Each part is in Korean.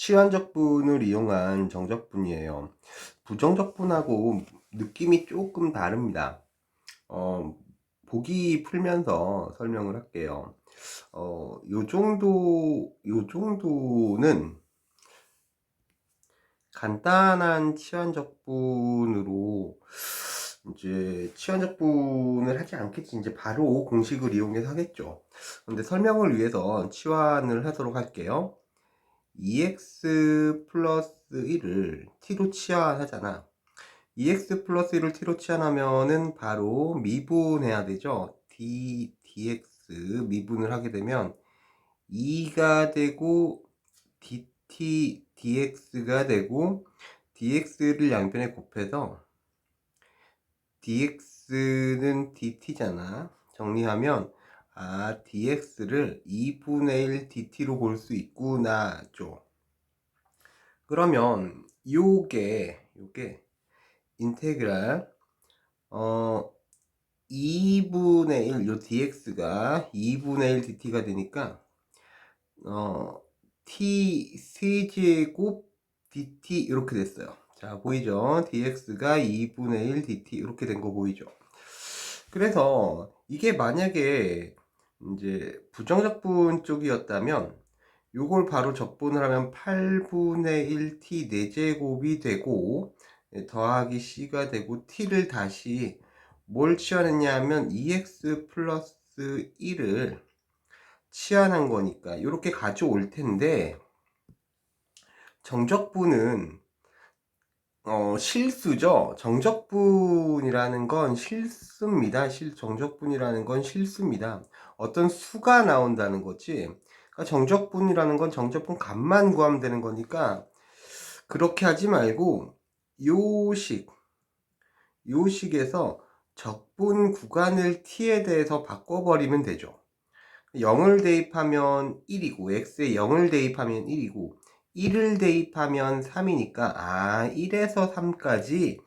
치환적분을 이용한 정적분이에요. 부정적분하고 느낌이 조금 다릅니다. 보기 풀면서 설명을 할게요. 요 정도는 간단한 치환적분으로 이제 치환적분을 하지 않겠지. 이제 바로 공식을 이용해서 하겠죠. 근데 설명을 위해서 치환을 하도록 할게요. 2x 플러스 1을 t로 치환하잖아. 2x 플러스 1을 t로 치환하면은 바로 미분해야 되죠. dx 미분을 하게 되면 2가 되고 dt dx가 되고 dx를 양변에 곱해서 dx는 dt잖아. 정리하면 dx를 2분의 1 dt로 볼 수 있구나 죠. 그러면 요게 인테그랄 2분의 1 요 dx가 2분의 1 dt가 되니까 t 세제곱 dt 이렇게 됐어요. 자, 보이죠? dx가 2분의 1 dt 이렇게 된 거 보이죠? 그래서 이게 만약에 이제 부정적분 쪽이었다면 요걸 바로 적분을 하면 8분의 1t 4제곱이 되고 더하기 c가 되고 t를 다시 뭘 치환했냐 하면 2x 플러스 1을 치환한 거니까 이렇게 가져올 텐데, 정적분은 실수죠. 정적분이라는 건 실수입니다. 정적분이라는 건 실수입니다. 어떤 수가 나온다는 거지. 그러니까 정적분이라는 건 정적분 값만 구하면 되는 거니까 그렇게 하지 말고 요식에서 적분 구간을 t에 대해서 바꿔버리면 되죠. 0을 대입하면 1이고 x에 0을 대입하면 1이고 1을 대입하면 3이니까 1에서 3까지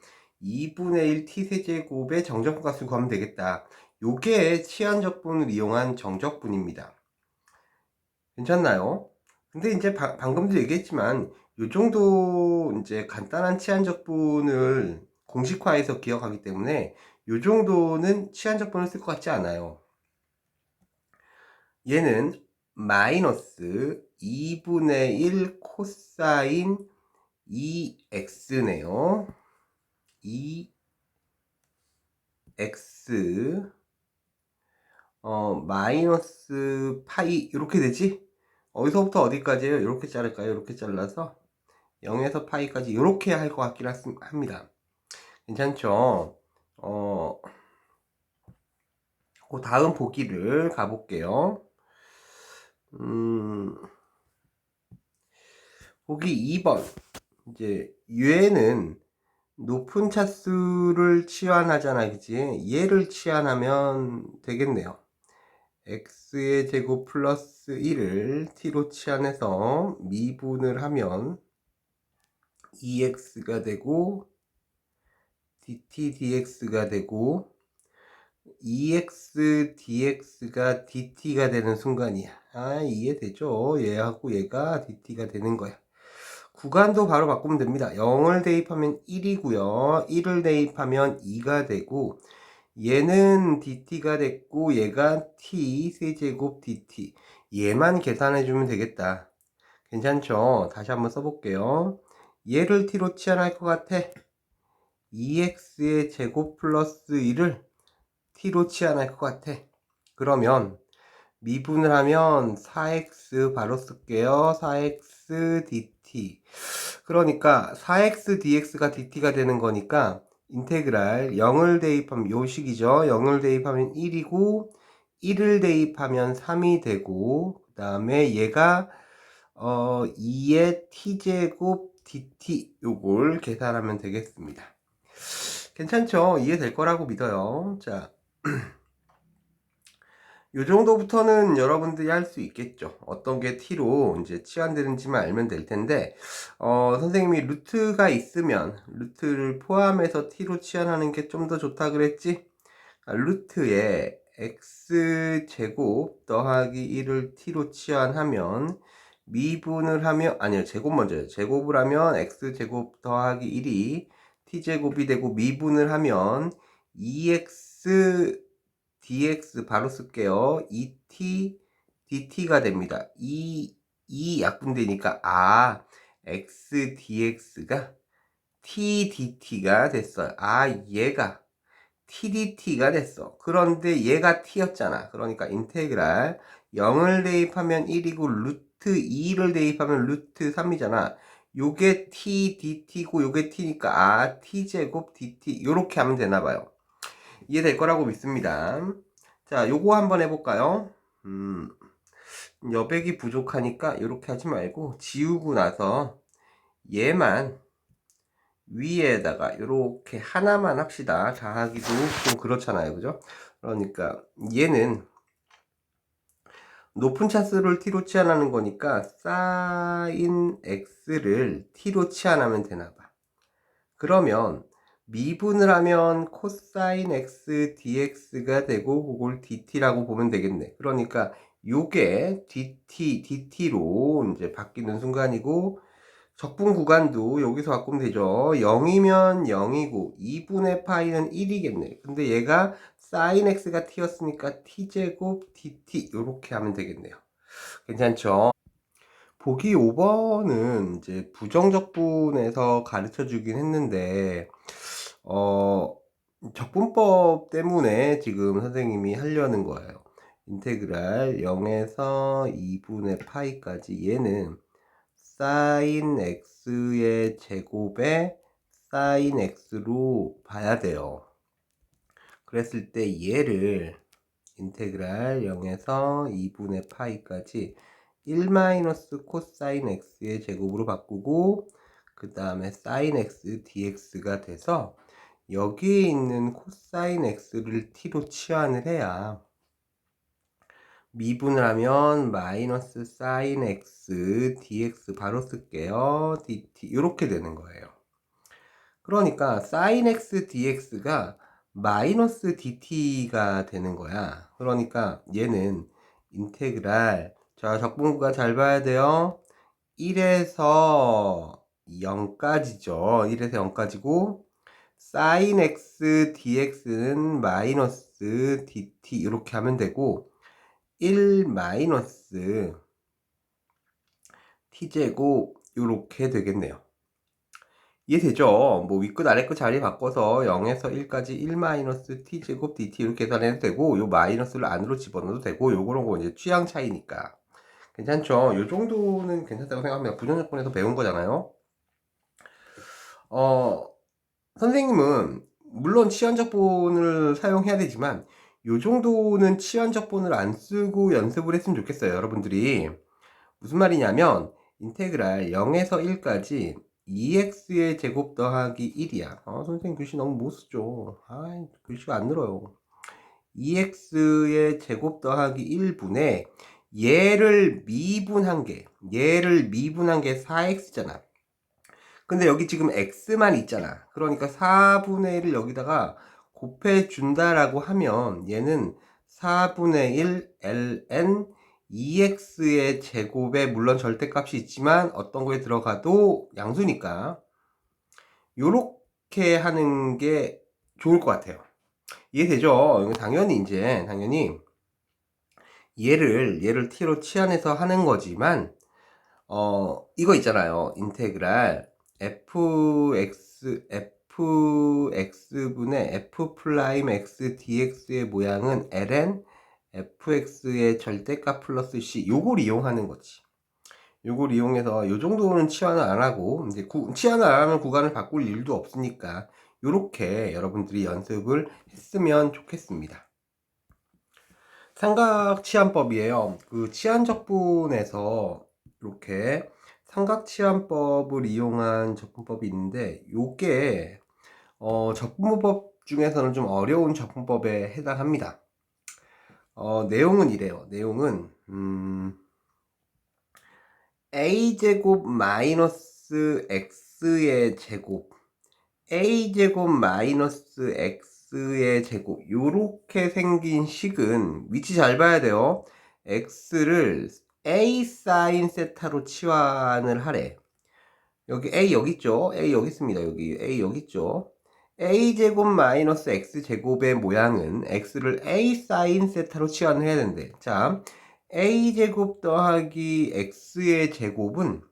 2분의 1 t세제곱의 정적분 값을 구하면 되겠다. 요게 치환적분을 이용한 정적분입니다. 괜찮나요? 근데 이제 방금도 얘기했지만 요 정도 이제 간단한 치환적분을 공식화해서 기억하기 때문에 요 정도는 치환적분을 쓸 것 같지 않아요. 얘는 마이너스 2분의 1 코사인 2x네요. 2x 마이너스 파이 이렇게 되지? 어디서부터 어디까지예요? 이렇게 자를까요? 이렇게 잘라서 0에서 파이까지 이렇게 할 것 같긴 합니다. 괜찮죠? 그 다음 보기를 가볼게요. 보기 2번. 이제 얘는 높은 차수를 치환하잖아, 그치? 얘를 치환하면 되겠네요. x의 제곱 플러스 1을 t로 치환해서 미분을 하면 2x가 되고 dt dx가 되고 2x dx가 dt가 되는 순간이야. 이해되죠? 얘하고 얘가 dt가 되는 거야. 구간도 바로 바꾸면 됩니다. 0을 대입하면 1이고요. 1을 대입하면 2가 되고 얘는 dt가 됐고 얘가 t 세제곱 dt. 얘만 계산해주면 되겠다. 괜찮죠? 다시 한번 써볼게요. 얘를 t로 치환할 것 같아. 2x의 제곱 플러스 1을 t로 치환할 것 같아. 그러면 미분을 하면 4x 바로 쓸게요. 4x dt. 그러니까 4x dx가 dt가 되는 거니까 인테그랄 0을 대입하면 요 식이죠. 0을 대입하면 1이고 1을 대입하면 3이 되고 그 다음에 얘가 2의 t제곱 dt 요걸 계산하면 되겠습니다. 괜찮죠? 이해될 거라고 믿어요. 자, 요 정도부터는 여러분들이 할 수 있겠죠. 어떤 게 t로 이제 치환되는지만 알면 될 텐데, 선생님이 루트가 있으면 루트를 포함해서 t로 치환하는 게 좀 더 좋다 그랬지? 루트에 x제곱 더하기 1을 t로 치환하면 미분을 하면, 아니요, 제곱 먼저요. 제곱을 하면 x제곱 더하기 1이 t제곱이 되고, 미분을 하면 2x dx 바로 쓸게요. 2t dt가 됩니다. 이 약분되니까, x dx가 t dt가 됐어요. 얘가 tdt가 됐어. 그런데 얘가 t였잖아. 그러니까 인테그랄 0을 대입하면 1이고 루트 2를 대입하면 루트 3이잖아. 요게 t dt고 요게 t니까 t제곱 dt 요렇게 하면 되나봐요. 이해될 거라고 믿습니다. 자, 요거 한번 해볼까요? 여백이 부족하니까 요렇게 하지 말고 지우고 나서 얘만 위에다가 이렇게 하나만 합시다. 다 하기도 좀 그렇잖아요. 그죠? 그러니까 얘는 높은 차수를 t로 치환하는 거니까 sin x를 t로 치환하면 되나봐. 그러면 미분을 하면 코사인 x dx가 되고 그걸 dt라고 보면 되겠네. 그러니까 요게 dt로 이제 바뀌는 순간이고, 적분 구간도 여기서 바꾸면 되죠. 0이면 0이고 2분의 파이는 1이겠네. 근데 얘가 sin x가 t였으니까 t제곱 dt 이렇게 하면 되겠네요. 괜찮죠? 보기 5번은 이제 부정적분에서 가르쳐 주긴 했는데 적분법 때문에 지금 선생님이 하려는 거예요. 인테그랄 0에서 2분의 파이까지 얘는 sin x의 제곱에 sin x로 봐야 돼요. 그랬을 때 얘를 인테그랄 0에서 2분의 파이까지 1 마이너스 코사인 x의 제곱으로 바꾸고, 그 다음에 sin x dx가 돼서 여기에 있는 코사인 x를 t로 치환을 해야 미분을 하면 마이너스 sin x dx 바로 쓸게요. dt 이렇게 되는 거예요. 그러니까 sin x dx가 마이너스 dt가 되는 거야. 그러니까 얘는 인테그랄, 자, 적분구간 잘 봐야 돼요. 1에서 0까지죠. 1에서 0까지고 sin x dx는 마이너스 dt 이렇게 하면 되고, 1 마이너스 t제곱 이렇게 되겠네요. 이해되죠? 뭐 윗끝 아래끝 자리 바꿔서 0에서 1까지 1 마이너스 t제곱 dt 이렇게 계산해도 되고, 요 마이너스를 안으로 집어넣어도 되고, 요거는 거 이제 취향 차이니까 괜찮죠? 요 정도는 괜찮다고 생각합니다. 부정적분에서 배운 거잖아요. 선생님은 물론 치환적분을 사용해야 되지만 요 정도는 치환적분을 안 쓰고 연습을 했으면 좋겠어요. 여러분들이 무슨 말이냐면 인테그랄 0에서 1까지 2x의 제곱 더하기 1이야. 선생님 글씨 너무 못 쓰죠. 글씨가 안 늘어요. 2x의 제곱 더하기 1분의 얘를 미분한 게 4x잖아. 근데 여기 지금 x만 있잖아. 그러니까 4분의 1을 여기다가 곱해 준다라고 하면 얘는 4분의 1 ln 2x의 제곱에 물론 절대값이 있지만 어떤 거에 들어가도 양수니까 요렇게 하는 게 좋을 것 같아요. 이해되죠? 당연히 얘를 t로 치환해서 하는 거지만 이거 있잖아요. 인테그랄 fx분의 f 프라임 x dx의 모양은 ln fx의 절대값 플러스 c, 요걸 이용하는 거지. 요걸 이용해서 요 정도는 치환을 안 하고, 이제 치환을 안 하면 구간을 바꿀 일도 없으니까 요렇게 여러분들이 연습을 했으면 좋겠습니다. 삼각 치환법이에요. 그 치환적분에서 이렇게 삼각치환법을 이용한 적분법이 있는데, 요게 적분법 중에서는 좀 어려운 적분법에 해당합니다. 내용은 이래요. 내용은 a제곱 마이너스 x의 제곱, a제곱 마이너스 x의 제곱, 요렇게 생긴 식은 위치 잘 봐야 돼요. x를 A 사인 세타로 치환을 하래. 여기 A 여기 있죠? A 여기 있습니다. 여기 A 여기 있죠? A제곱 마이너스 X제곱의 모양은 X를 A 사인 세타로 치환을 해야 되는데, 자, A제곱 더하기 X의 제곱은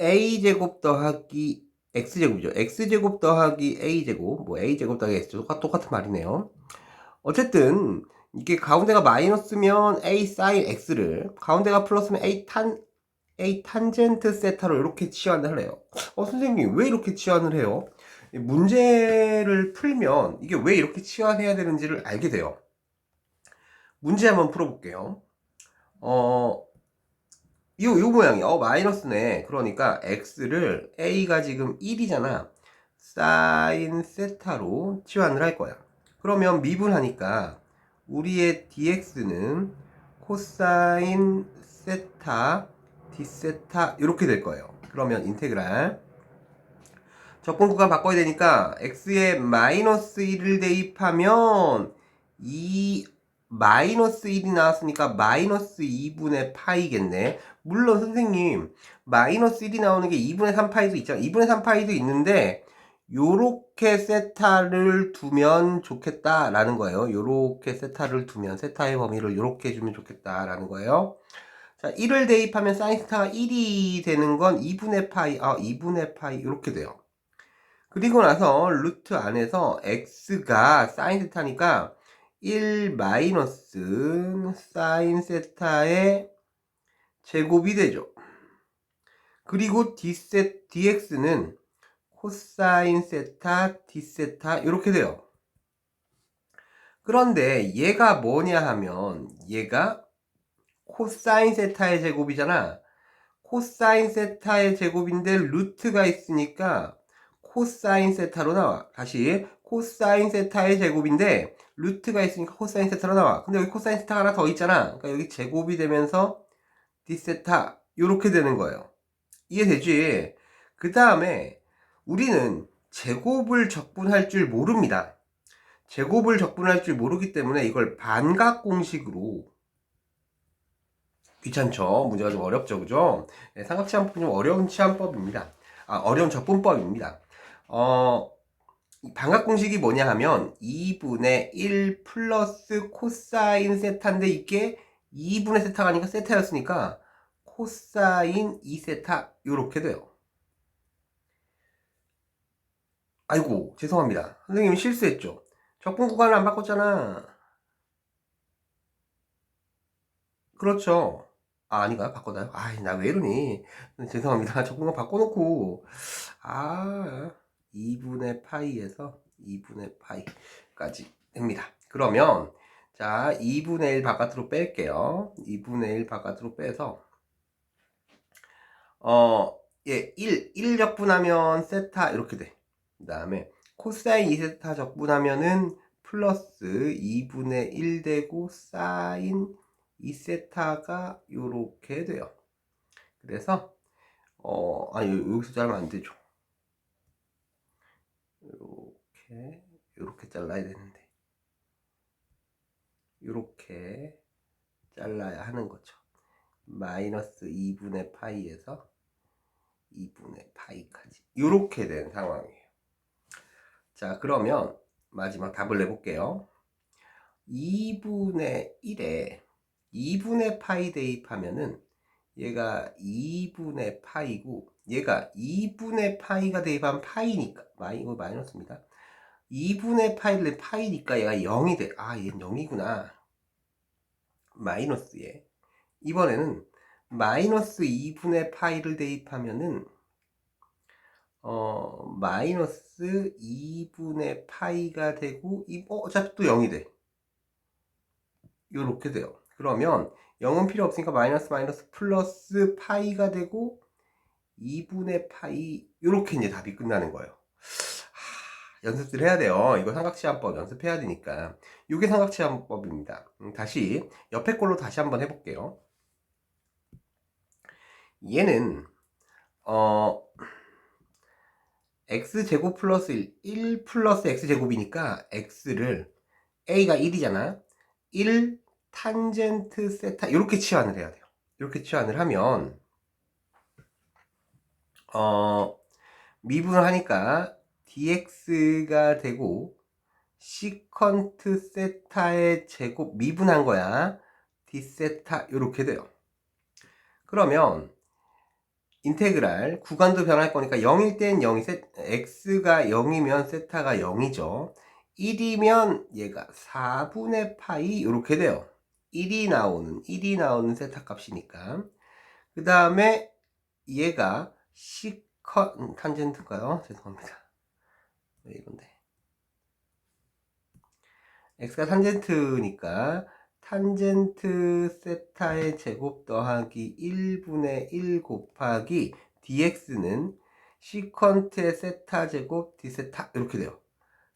A제곱 더하기 X제곱이죠. X제곱 더하기 A제곱, 뭐 A제곱 더하기 X제곱 똑같은 말이네요. 어쨌든 이게 가운데가 마이너스면 A 사인 X를, 가운데가 플러스면 A 탄젠트 세타로 이렇게 치환을 해요. 선생님 왜 이렇게 치환을 해요? 문제를 풀면 이게 왜 이렇게 치환해야 되는지를 알게 돼요. 문제 한번 풀어볼게요. 요 모양이 마이너스네. 그러니까 x를 a가 지금 1이잖아. 사인 세타로 치환을 할 거야. 그러면 미분하니까 우리의 dx는 코사인 세타 d 세타 이렇게 될 거예요. 그러면 인테그랄 적분 구간 바꿔야 되니까 x에 마이너스 1을 대입하면 이 마이너스 1이 나왔으니까 마이너스 2분의 파이겠네. 물론 선생님 마이너스 1이 나오는 게 2분의 3파이도 있잖아. 2분의 3파이도 있는데 요렇게 세타를 두면 좋겠다라는 거예요. 요렇게 세타를 두면 세타의 범위를 요렇게 주면 좋겠다라는 거예요. 자, 1을 대입하면 사인 세타가 1이 되는 건 2분의 파이, 2분의 파이 이렇게 돼요. 그리고 나서 루트 안에서 x가 사인 세타니까 1 마이너스 사인 세타의 제곱이 되죠. 그리고 dx는 코사인 세타 d 세타 이렇게 돼요. 그런데 얘가 뭐냐 하면 얘가 코사인 세타의 제곱이잖아. 코사인 세타의 제곱인데 루트가 있으니까 코사인 세타로 나와. 다시 코사인 세타의 제곱인데 루트가 있으니까 코사인 세타로 나와. 근데 여기 코사인 세타가 하나 더 있잖아. 그러니까 여기 제곱이 되면서 d세타 요렇게 되는 거예요. 이해되지? 그 다음에 우리는 제곱을 적분할 줄 모릅니다. 제곱을 적분할 줄 모르기 때문에 이걸 반각 공식으로, 귀찮죠? 문제가 좀 어렵죠, 그죠? 네, 삼각치환법은 좀 어려운 치환법입니다. 어려운 적분법입니다. 반각 공식이 뭐냐 하면 2분의 1 플러스 코사인 세타인데 이게 2분의 세타가 아니라 세타였으니까 코사인 2세타 요렇게 돼요. 아이고 죄송합니다. 선생님 실수했죠. 적분 구간을 안 바꿨잖아. 그렇죠. 아닌가요? 바꿨나요? 나 왜 이러니? 죄송합니다. 적분구간 바꿔놓고 2분의 파이에서 2분의 파이까지 됩니다. 그러면 자 2분의 1 바깥으로 뺄게요. 2분의 1 바깥으로 빼서 1 적분하면 세타 이렇게 돼. 그 다음에 코사인 2세타 적분하면은 플러스 2분의 1 되고 사인 2세타가 요렇게 돼요. 그래서 여기서 자르면 안 되죠. 요렇게 잘라야 되는데 요렇게 잘라야 하는 거죠. 마이너스 2분의 파이에서 2분의 파이까지 요렇게 된 상황이에요. 자, 그러면 마지막 답을 내볼게요. 2분의 1에 2분의 파이 대입하면은 얘가 2분의 파이고 얘가 2분의 파이가 대입하면 파이니까 이거 마이너스입니다. 2분의 파이를 파이니까 얘가 0이 돼. 얘는 0이구나. 마이너스에 이번에는 마이너스 2분의 파이를 대입하면은 마이너스 2분의 파이가 되고 어차피 또 0이 돼. 요렇게 돼요. 그러면 0은 필요 없으니까 마이너스 플러스 파이가 되고 2분의 파이 요렇게 이제 답이 끝나는 거예요. 연습들 해야 돼요. 이거 삼각치환법 연습해야 되니까. 이게 삼각치환법입니다. 다시 옆에 걸로 다시 한번 해볼게요. 얘는 x제곱 플러스 1 플러스 x제곱이니까 x를 a가 1이잖아. 1 탄젠트 세타 이렇게 치환을 해야 돼요. 이렇게 치환을 하면 미분을 하니까 dx가 되고 시컨트 세타의 제곱 미분한 거야. d 세타 이렇게 돼요. 그러면 인테그랄 구간도 변할 거니까 0일 땐 0이 x가 0이면 세타가 0이죠. 1이면 얘가 4분의 파이 이렇게 돼요. 1이 나오는 세타 값이니까. 그 다음에 얘가 탄젠트인가요? 죄송합니다. 왜 이건데? x가 탄젠트니까 탄젠트 세타의 제곱 더하기 1분의 1 곱하기 dx는 시컨트의 세타 제곱 d세타 이렇게 돼요.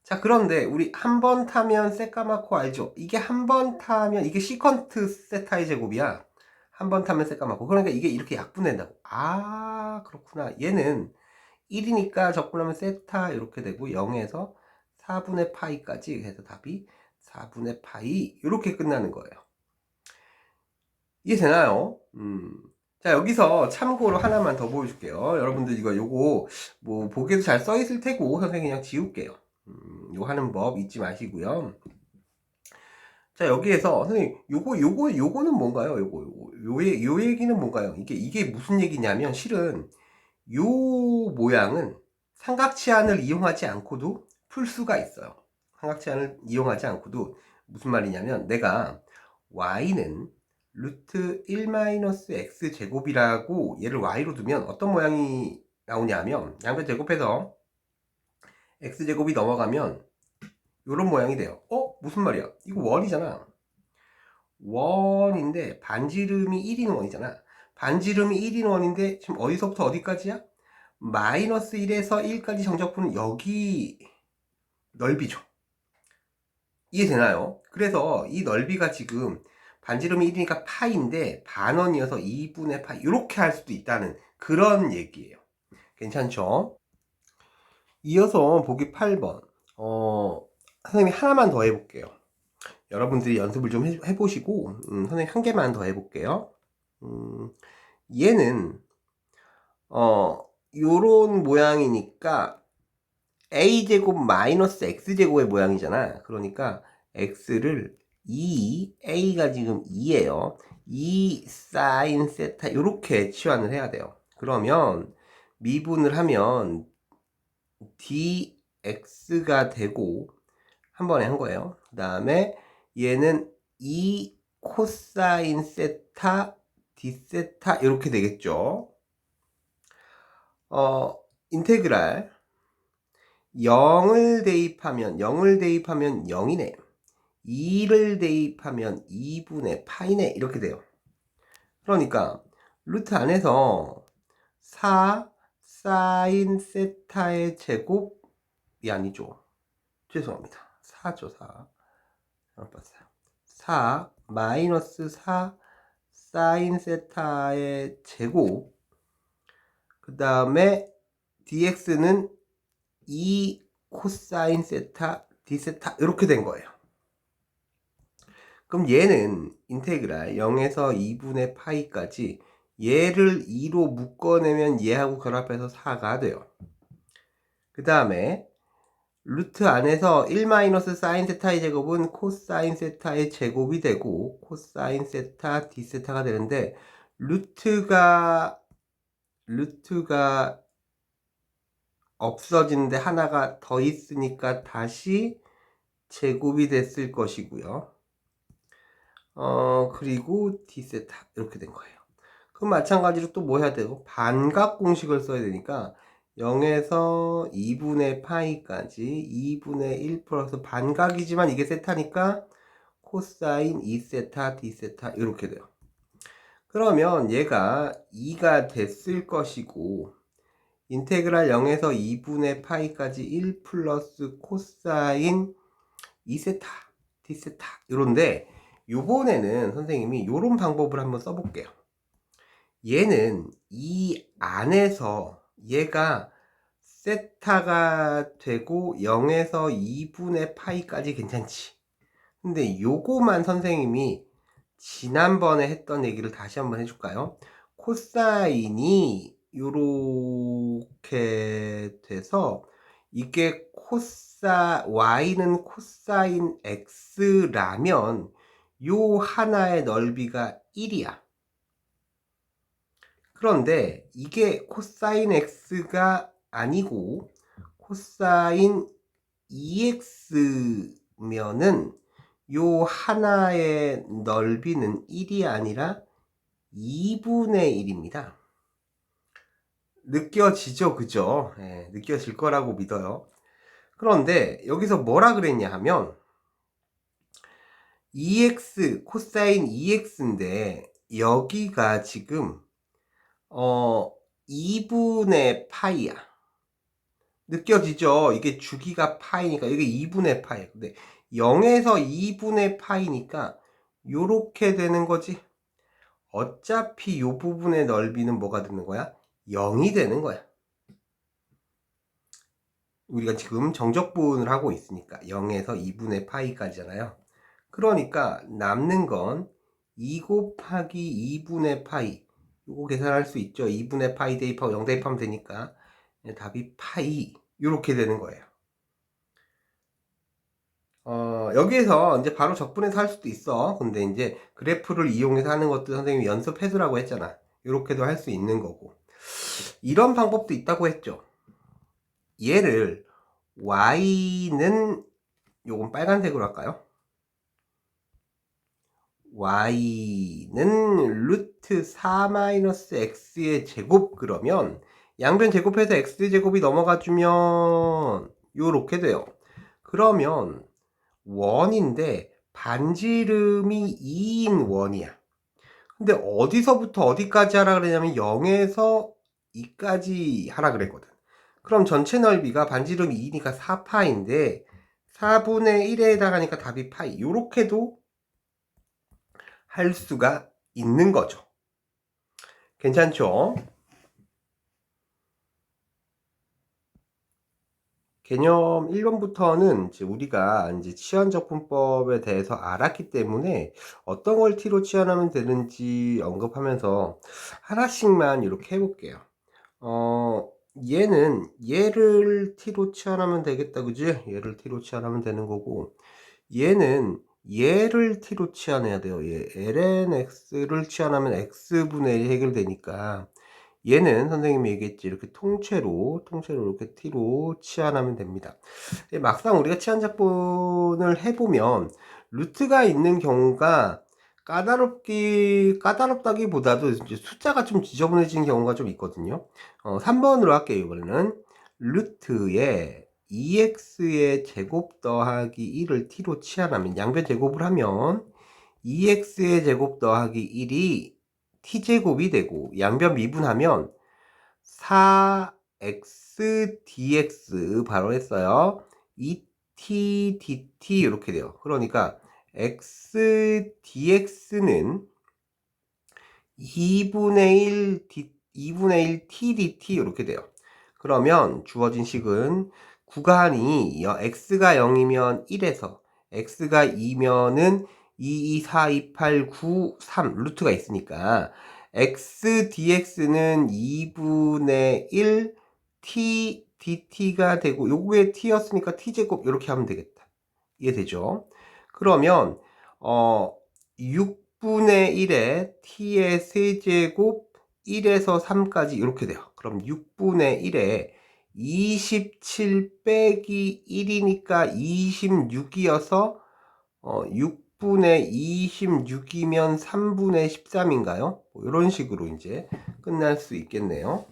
자, 그런데 우리 한 번 타면 새까맣고 알죠? 이게 한 번 타면 이게 시컨트 세타의 제곱이야. 한 번 타면 새까맣고. 그러니까 이게 이렇게 약분된다고. 아, 그렇구나. 얘는 1이니까 적분하면 세타 이렇게 되고 0에서 4분의 파이까지 해서 답이 4분의 파이 이렇게 끝나는 거예요. 이해되나요? 자, 여기서 참고로 하나만 더 보여줄게요. 여러분들 요거 뭐 보기에도 잘 써있을 테고 선생님이 그냥 지울게요. 요 하는 법 잊지 마시고요. 자, 여기에서 선생님 요거는 뭔가요? 요 얘기는 뭔가요? 이게 무슨 얘기냐면 실은 요 모양은 삼각치환을 이용하지 않고도 풀 수가 있어요. 삼각치환을 이용하지 않고도 무슨 말이냐면 내가 y는 루트 1-x 제곱이라고 얘를 y로 두면 어떤 모양이 나오냐면 양변 제곱해서 x 제곱이 넘어가면 요런 모양이 돼요. 무슨 말이야? 이거 원이잖아. 원인데 반지름이 1인 원이잖아. 반지름이 1인 원인데 지금 어디서부터 어디까지야? 마이너스 1에서 1까지 정적분은 여기 넓이죠. 이해되나요? 그래서 이 넓이가 지금 반지름이 1이니까 파인데 반원이어서 2분의 파 이렇게 할 수도 있다는 그런 얘기예요. 괜찮죠? 이어서 보기 8번 선생님이 하나만 더 해볼게요. 여러분들이 연습을 좀 해보시고 선생님 한 개만 더 해볼게요. 얘는 요런 모양이니까 a제곱 마이너스 x제곱의 모양이잖아. 그러니까 x를 2, a가 지금 2예요. 2 사인 세타 이렇게 치환을 해야 돼요. 그러면 미분을 하면 dx가 되고 한 번에 한 거예요. 그 다음에 얘는 2 코사인 세타 d 세타 이렇게 되겠죠. 인테그랄 0을 대입하면 0이네. 2를 대입하면 2분의 파이네. 이렇게 돼요. 그러니까 루트 안에서 4 사인 세타의 제곱이 아니죠. 죄송합니다. 4죠. 4 4 마이너스 4 사인 세타의 제곱 그 다음에 dx는 2 코사인 세타 d 세타 이렇게 된 거예요. 그럼 얘는 인테그랄 0에서 2분의 파이까지 얘를 2로 묶어내면 얘하고 결합해서 4가 돼요. 그 다음에 루트 안에서 1 마이너스 사인 세타의 제곱은 코사인 세타의 제곱이 되고 코사인 세타 d 세타가 되는데 루트가 없어지는데 하나가 더 있으니까 다시 제곱이 됐을 것이고요. 그리고 d세타 이렇게 된 거예요. 그럼 마찬가지로 또 뭐 해야 되고 반각 공식을 써야 되니까 0에서 2분의 파이까지 2분의 1 플러스 반각이지만 이게 세타니까 코사인 2세타 d세타 이렇게 돼요. 그러면 얘가 2가 됐을 것이고 인테그랄 0에서 2분의 파이까지 1 플러스 코사인 2세타 d세타 이런데 요번에는 선생님이 요런 방법을 한번 써볼게요. 얘는 이 안에서 얘가 세타가 되고 0에서 2분의 파이까지 괜찮지. 근데 요거만 선생님이 지난번에 했던 얘기를 다시 한번 해줄까요? 코사인이 요렇게 돼서 이게 y는 코사인 x라면 요 하나의 넓이가 1이야. 그런데 이게 코사인 x가 아니고 코사인 2x면은 요 하나의 넓이는 1이 아니라 2분의 1입니다. 느껴지죠? 그죠? 네, 느껴질 거라고 믿어요. 그런데 여기서 뭐라 그랬냐 하면 2x, 코사인 2x인데 여기가 지금 2분의 파이야. 느껴지죠? 이게 주기가 파이니까 이게 2분의 파이야. 근데 0에서 2분의 파이니까 요렇게 되는 거지. 어차피 요 부분의 넓이는 뭐가 되는 거야? 0이 되는 거야. 우리가 지금 정적분을 하고 있으니까 0에서 2분의 파이까지잖아요. 그러니까 남는 건 2 곱하기 2분의 파이. 이거 계산할 수 있죠. 2분의 파이 대입하고 0 대입하면 되니까 답이 파이 이렇게 되는 거예요. 여기에서 이제 바로 적분해서 할 수도 있어. 근데 이제 그래프를 이용해서 하는 것도 선생님이 연습해두라고 했잖아. 이렇게도 할 수 있는 거고. 이런 방법도 있다고 했죠. 얘를 y는 요건 빨간색으로 할까요? y는 루트 4-x의 제곱 그러면 양변 제곱해서 x제곱이 넘어가주면 요렇게 돼요. 그러면 원인데 반지름이 2인 원이야. 근데 어디서부터 어디까지 하라 그러냐면 0에서 2까지 하라 그랬거든. 그럼 전체 넓이가 반지름이 2니까 4파인데 4분의 1에 해당하니까 답이 파이. 요렇게도 할 수가 있는 거죠. 괜찮죠? 개념 1번부터는 이제 우리가 이제 치환적분법에 대해서 알았기 때문에 어떤 걸 t로 치환하면 되는지 언급하면서 하나씩만 이렇게 해볼게요. 얘를 t로 치환하면 되겠다, 그지? 얘를 t로 치환하면 되는 거고, 얘는 얘를 t로 치환해야 돼요. 얘 lnx를 치환하면 x분의 1이 해결되니까 얘는 선생님이 얘기했지 이렇게 통째로 이렇게 t로 치환하면 됩니다. 막상 우리가 치환작분을 해보면 루트가 있는 경우가 까다롭다기보다도 이제 숫자가 좀 지저분해지는 경우가 좀 있거든요. 3번으로 할게요. 이번에는 루트에 2x의 제곱 더하기 1을 t로 치환하면 양변 제곱을 하면 2x의 제곱 더하기 1이 t제곱이 되고 양변 미분하면 4x dx 바로 했어요. 2t dt 이렇게 돼요. 그러니까 x dx는 2분의 1 t dt 이렇게 돼요. 그러면 주어진 식은 구간이 x가 0이면 1에서 x가 2면은 2, 2, 4, 2, 8, 9, 3 루트가 있으니까 x dx는 2분의 1 t dt가 되고 요거에 t였으니까 t제곱 이렇게 하면 되겠다. 이해되죠? 그러면 6분의 1에 t의 세제곱 1에서 3까지 이렇게 돼요. 그럼 6분의 1에 27 빼기 1이니까 26이어서 6분의 26이면 3분의 13인가요? 이런 식으로 이제 끝날 수 있겠네요.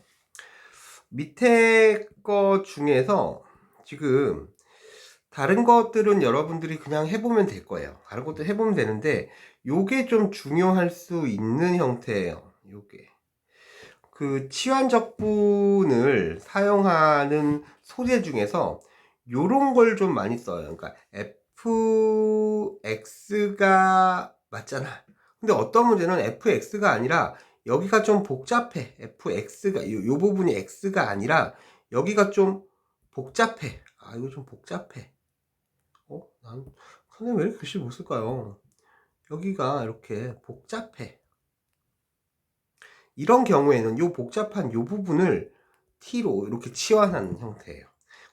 밑에 거 중에서 지금 다른 것들은 여러분들이 그냥 해보면 될 거예요. 다른 것도 해보면 되는데 요게 좀 중요할 수 있는 형태예요. 요게 그 치환적분을 사용하는 소재 중에서 요런 걸 좀 많이 써요. 그러니까 fx가 맞잖아. 근데 어떤 문제는 fx가 아니라 여기가 좀 복잡해. fx가 요 부분이 x가 아니라 여기가 좀 복잡해. 이거 좀 복잡해. 난 선생님 왜 이렇게 글씨 못 쓸까요? 여기가 이렇게 복잡해. 이런 경우에는 요 복잡한 요 부분을 t로 이렇게 치환하는 형태예요.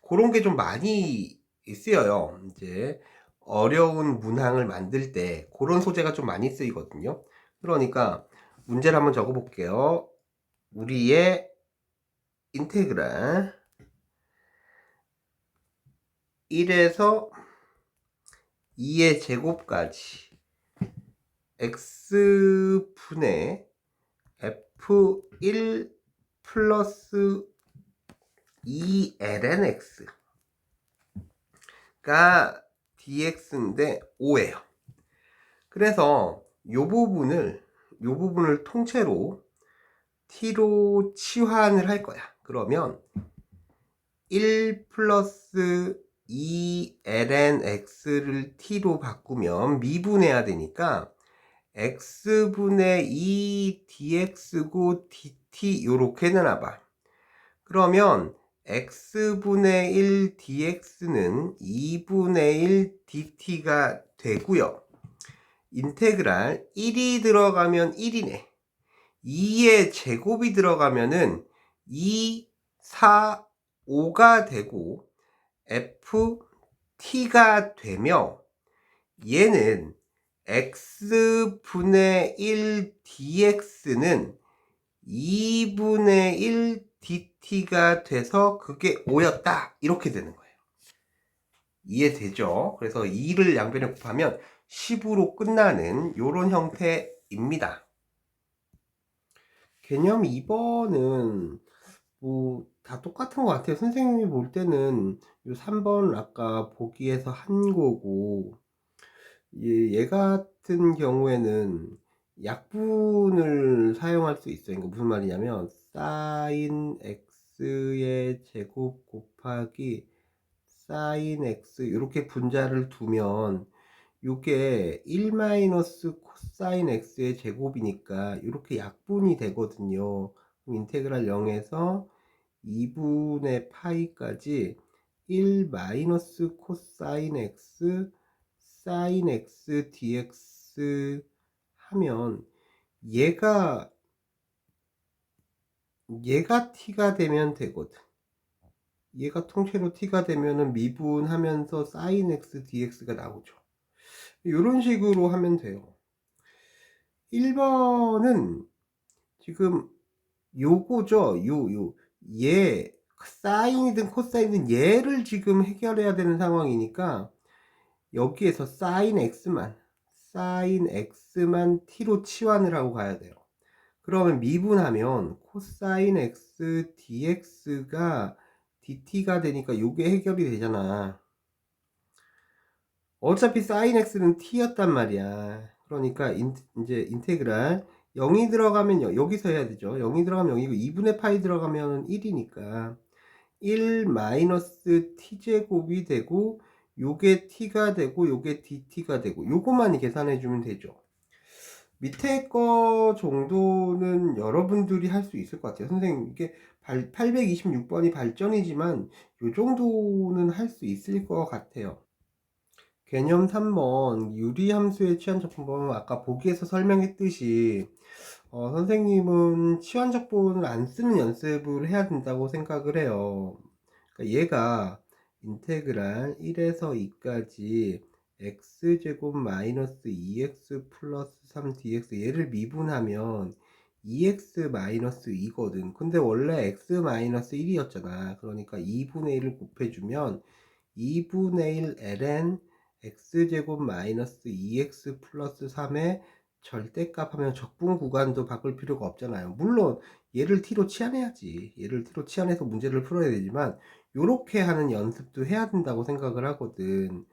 그런 게 좀 많이 쓰여요. 이제 어려운 문항을 만들 때 그런 소재가 좀 많이 쓰이거든요. 그러니까 문제를 한번 적어 볼게요. 우리의 인테그랄 1에서 2의 제곱까지 x분의 f1 플러스 2ln x가 dx인데 5예요. 그래서 요 부분을 통째로 t로 치환을 할 거야. 그러면 1 플러스 2ln x를 t로 바꾸면 미분해야 되니까 x분의 2 dx고 dt 요렇게 내놔봐. 그러면 x분의 1 dx는 2분의 1 dt가 되고요. 인테그랄 1이 들어가면 1이네. 2의 제곱이 들어가면은 2, 4, 5가 되고 ft가 되며 얘는 x분의 1 dx는 2분의 1 dt가 돼서 그게 5였다. 이렇게 되는 거예요. 이해되죠? 그래서 2를 양변에 곱하면 10으로 끝나는 요런 형태입니다. 개념 2번은 뭐 다 똑같은 것 같아요. 선생님이 볼 때는 요 3번 아까 보기에서 한 거고 얘 같은 경우에는 약분을 사용할 수 있어요. 그러니까 무슨 말이냐면 sin x의 제곱 곱하기 sin x 이렇게 분자를 두면 요게 1 마이너스 코사인 x의 제곱이니까 이렇게 약분이 되거든요. 인테그랄 0에서 2분의 파이까지 1 마이너스 코사인 x sin x dx 하면 얘가 t가 되면 되거든. 얘가 통째로 t가 되면은 미분하면서 sin x dx가 나오죠. 이런 식으로 하면 돼요. 1번은 지금 요거죠. 얘 사인이든 코사인이든 얘를 지금 해결해야 되는 상황이니까 여기에서 sin x만 t로 치환을 하고 가야 돼요. 그러면 미분하면 코사인 x dx가 dt가 되니까 요게 해결이 되잖아. 어차피 sin x는 t였단 말이야. 그러니까 이제 인테그랄 0이 들어가면 여기서 해야 되죠. 0이 들어가면 0이고 2분의 파이 들어가면 1이니까 1 마이너스 t제곱이 되고 요게 t가 되고 요게 dt가 되고 요것만 계산해 주면 되죠. 밑에 거 정도는 여러분들이 할 수 있을 것 같아요. 선생님 이게 826번이 발전이지만 요 정도는 할 수 있을 것 같아요. 개념 3번 유리함수의 치환적분법은 아까 보기에서 설명했듯이 선생님은 치환적분을 안 쓰는 연습을 해야 된다고 생각을 해요. 그러니까 얘가 인테그랄 1에서 2까지 x제곱 마이너스 2x 플러스 3dx 얘를 미분하면 2x 마이너스 2거든. 근데 원래 x 마이너스 1이었잖아. 그러니까 2분의 1을 곱해주면 2분의 1 ln x제곱 마이너스 2x 플러스 3의 절대값 하면 적분 구간도 바꿀 필요가 없잖아요. 물론 얘를 t로 치환해야지. 얘를 t로 치환해서 문제를 풀어야 되지만 요렇게 하는 연습도 해야 된다고 생각을 하거든.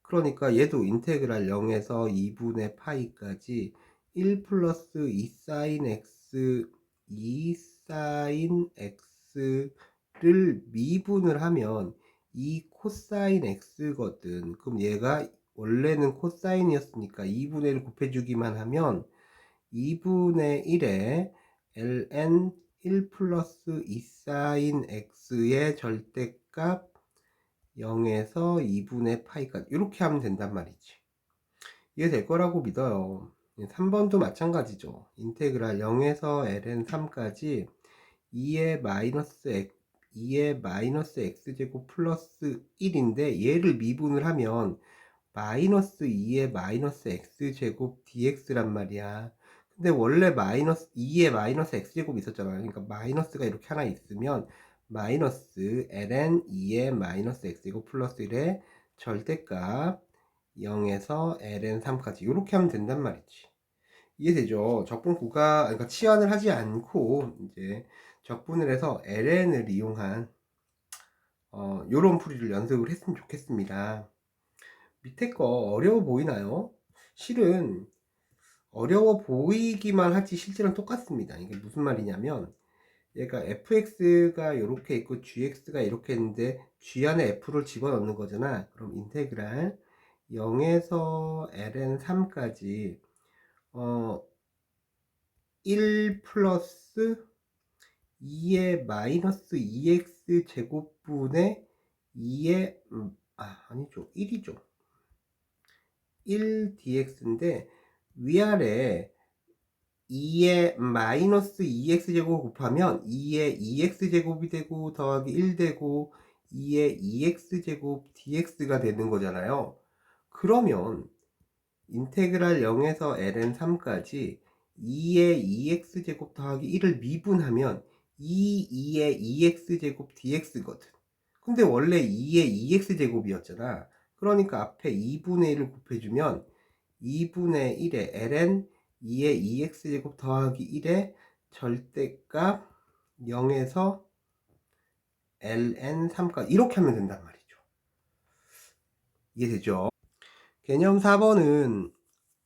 그러니까 얘도 인테그랄 0에서 2분의 파이까지 1 플러스 2 sin x 2 sin x를 미분을 하면 2 코사인 x거든. 그럼 얘가 원래는 코사인이었으니까 2분의 1 곱해주기만 하면 2분의 1에 ln 1 플러스 2 sin x의 절대값 0에서 2분의 파이까지 이렇게 하면 된단 말이지. 이해될 거라고 믿어요. 3번도 마찬가지죠. 인테그랄 0에서 ln 3까지 2의 마이너스 x제곱 플러스 1인데 얘를 미분을 하면 마이너스 2의 마이너스 x제곱 dx란 말이야. 근데 원래 마이너스 2의 마이너스 x제곱이 있었잖아요. 그러니까 마이너스가 이렇게 하나 있으면 마이너스 ln 2의 마이너스 x제곱 플러스 1의 절대값 0에서 ln 3까지 이렇게 하면 된단 말이지. 이해되죠? 그러니까 치환을 하지 않고 이제 적분을 해서 ln을 이용한 요런 풀이를 연습을 했으면 좋겠습니다. 밑에 거 어려워 보이나요? 실은 어려워 보이기만 하지 실제로는 똑같습니다. 이게 무슨 말이냐면 얘가 fx가 이렇게 있고 gx가 이렇게 있는데 g 안에 f를 집어넣는 거잖아. 그럼 인테그랄 0에서 ln 3까지 1 플러스 2의 마이너스 2x 제곱분의 2의 아니죠 1이죠 1 dx인데 위아래 2의 마이너스 2x 제곱 곱하면 2의 2x 제곱이 되고 더하기 1 되고 2의 2x 제곱 dx가 되는 거잖아요. 그러면 인테그랄 0에서 ln 3까지 2의 2x 제곱 더하기 1을 미분하면 2의 2x 제곱 dx거든. 근데 원래 2의 2x 제곱이었잖아. 그러니까 앞에 2분의 1을 곱해주면 2분의 1의 ln 2의 2x 제곱 더하기 1의 절대값 0에서 ln 3까지 이렇게 하면 된단 말이죠. 이해되죠? 개념 4번은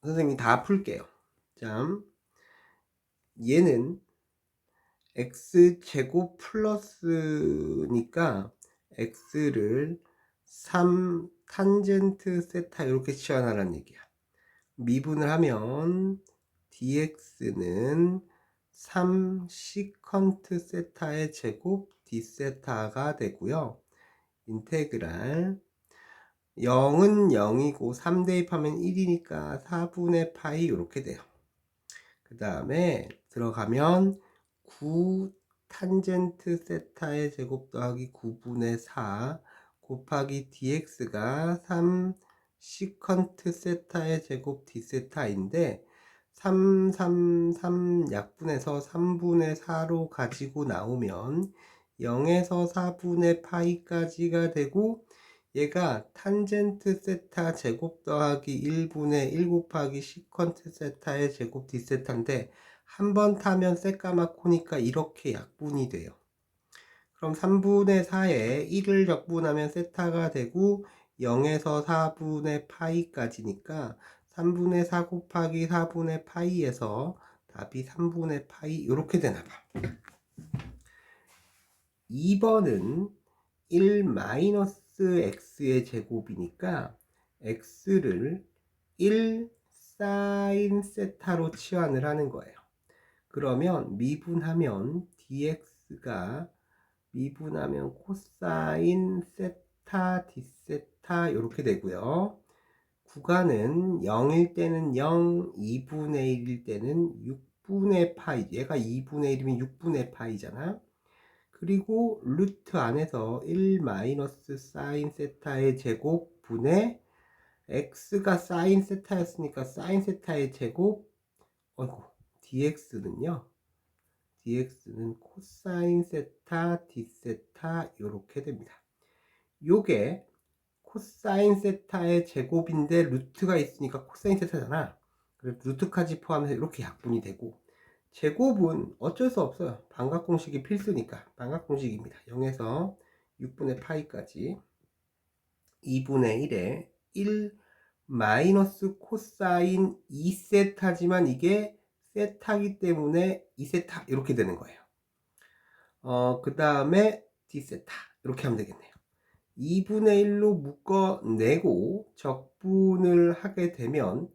선생님이 다 풀게요. 자, 얘는 x제곱 플러스니까 x를 3 탄젠트 세타 이렇게 치환하라는 얘기야. 미분을 하면 dx는 3 시컨트 세타의 제곱 d세타가 되고요. 인테그랄 0은 0이고 3 대입하면 1이니까 4분의 파이 이렇게 돼요. 그 다음에 들어가면 9 탄젠트 세타의 제곱 더하기 9분의 4 곱하기 dx가 3 시컨트 세타의 제곱 d세타인데 3, 3, 3 약분해서 3분의 4로 가지고 나오면 0에서 4분의 파이까지가 되고 얘가 탄젠트 세타 제곱 더하기 1분의 1 곱하기 시컨트 세타의 제곱 d세타인데 한 번 타면 새까맣고니까 이렇게 약분이 돼요. 그럼 3분의 4에 1을 적분하면 세타가 되고 0에서 4분의 파이까지니까 3분의 4 곱하기 4분의 파이에서 답이 3분의 파이 이렇게 되나봐. 2번은 1 마이너스 x의 제곱이니까 x를 1 사인 세타로 치환을 하는 거예요. 그러면 미분하면 dx가 미분하면 코사인 세타 d세타 이렇게 되고요. 구간은 0일 때는 0, 2분의 1일 때는 6분의 파이. 얘가 2분의 1이면 6분의 파이잖아. 그리고 루트 안에서 1 마이너스 사인 세타의 제곱 분의 x가 사인 세타였으니까 사인 세타의 제곱 dx는요 코사인 세타 d세타 이렇게 됩니다. 요게 코사인 세타의 제곱인데 루트가 있으니까 코사인 세타잖아. 그래서 루트까지 포함해서 이렇게 약분이 되고 제곱은 어쩔 수 없어요. 반각공식이 필수니까 반각공식입니다. 0에서 6분의 파이까지 2분의 1에 1 마이너스 코사인 2세타지만 이게 세타기 때문에 2세타 이렇게 되는 거예요. 그 다음에 d세타 이렇게 하면 되겠네요. 2분의 1로 묶어내고 적분을 하게 되면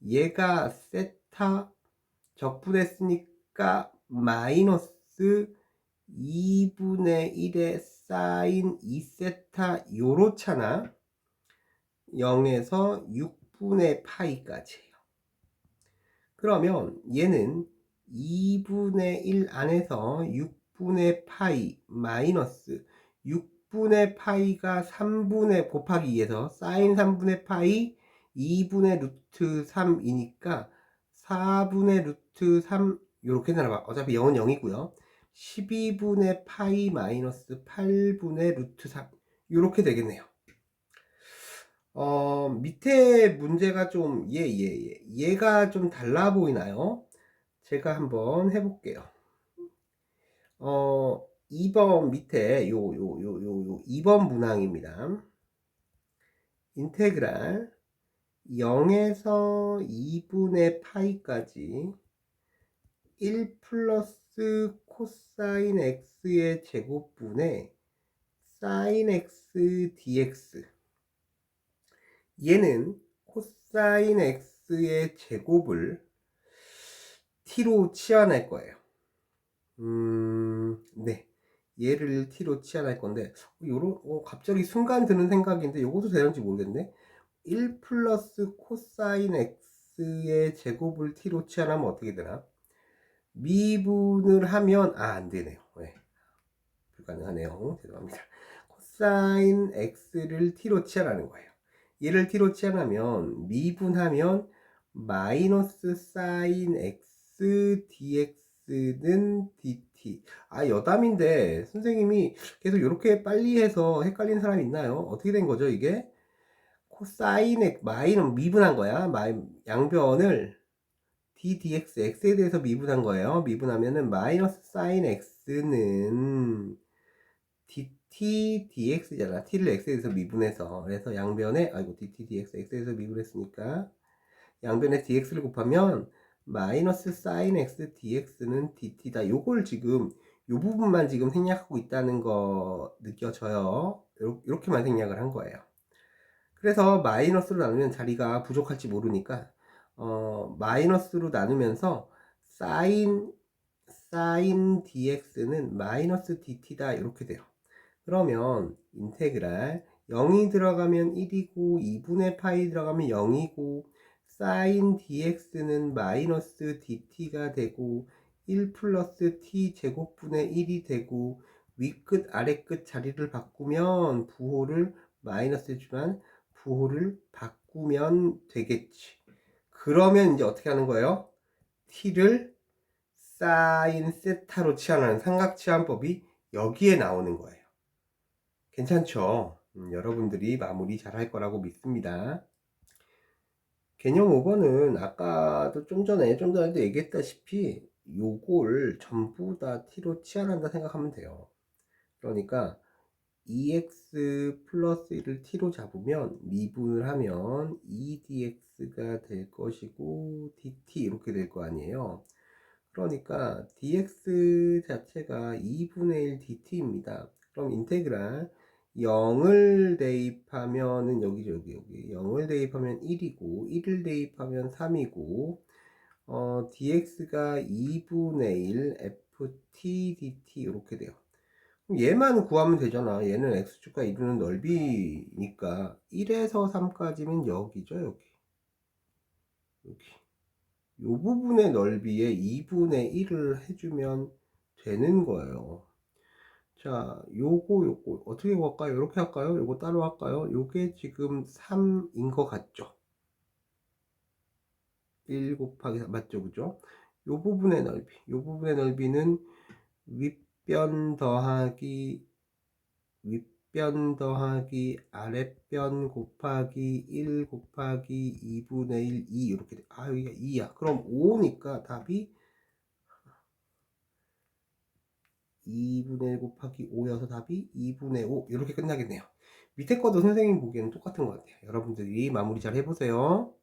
얘가 세타 적분했으니까 마이너스 2분의 1의 사인 2세타 요렇잖아. 0에서 6분의 파이까지예요. 그러면 얘는 2분의 1 안에서 6분의 파이 마이너스 6분의 파이가 3분의 곱하기 2에서 사인 3분의 파이 2분의 루트 3이니까 4분의 루트 3 요렇게 나와봐. 어차피 0은 0이고요 12분의 파이 마이너스 8분의 루트 3 요렇게 되겠네요. 밑에 문제가 좀 얘가 좀 달라 보이나요? 제가 한번 해볼게요. 2번 밑에 요 2번 문항입니다. 인테그랄 0에서 2분의 파이까지 1 플러스 코사인 x의 제곱분의 사인 x dx 얘는 코사인 x의 제곱을 t로 치환할 거예요. 네. 얘를 t로 치환할 건데, 갑자기 순간 드는 생각인데, 요것도 되는지 모르겠네. 1 플러스 코사인 x의 제곱을 t로 치환하면 어떻게 되나? 미분을 하면, 안 되네요. 네. 불가능하네요. 죄송합니다. 코사인 x를 t로 치환하는 거예요. 얘를 t로 치환하면, 미분하면, 마이너스 사인 x dx는 dt. 여담인데 선생님이 계속 이렇게 빨리 해서 헷갈리는 사람이 있나요? 어떻게 된 거죠 이게? 코사인 x 마이는 미분한 거야. 양변을 d dx x에 대해서 미분한 거예요. 미분하면은 마이너스 사인 x는 dt dx잖아. t를 x에 대해서 미분해서. 그래서 양변에 dt dx x에 대해서 미분했으니까 양변에 dx를 곱하면 마이너스 사인 x dx는 dt다. 요걸 지금 요 부분만 지금 생략하고 있다는 거 느껴져요. 이렇게만 생략을 한 거예요. 그래서 마이너스로 나누면 자리가 부족할지 모르니까 마이너스로 나누면서 사인 dx는 마이너스 dt다 이렇게 돼요. 그러면 인테그랄 0이 들어가면 1이고 2분의 파이 들어가면 0이고 사인 dx는 마이너스 dt가 되고 1 플러스 t 제곱분의 1이 되고 위끝 아래끝 자리를 바꾸면 부호를 마이너스 주만 부호를 바꾸면 되겠지. 그러면 이제 어떻게 하는 거예요? t를 사인 세타로 치환하는 삼각치환법이 여기에 나오는 거예요. 괜찮죠? 여러분들이 마무리 잘 할 거라고 믿습니다. 개념 5번은 아까도 좀 전에도 얘기했다시피 요걸 전부 다 t로 치환한다 생각하면 돼요. 그러니까 2x 플러스 1을 t로 잡으면 미분을 하면 2dx가 될 것이고 dt 이렇게 될 거 아니에요. 그러니까 dx 자체가 2분의 1 dt입니다. 그럼 인테그랄 0을 대입하면은 여기 0을 대입하면 1이고 1을 대입하면 3이고 dx가 2분의 1 ft dt 이렇게 돼요. 그럼 얘만 구하면 되잖아. 얘는 x축과 이루는 넓이니까 1에서 3까지는 여기죠. 여기 요 부분의 넓이에 2분의 1을 해주면 되는 거예요. 자, 요거 어떻게 할까요? 이렇게 할까요? 요거 따로 할까요? 요게 지금 3인 것 같죠? 1 곱하기 3 맞죠? 그죠? 요 부분의 넓이는 윗변 더하기 아랫변 곱하기 1 곱하기 2분의 1 2 이렇게 돼. 여기가 2야. 그럼 5니까 답이 2분의 1 곱하기 5여서 답이 2분의 5 이렇게 끝나겠네요. 밑에 거도 선생님 보기에는 똑같은 것 같아요. 여러분들이 마무리 잘 해보세요.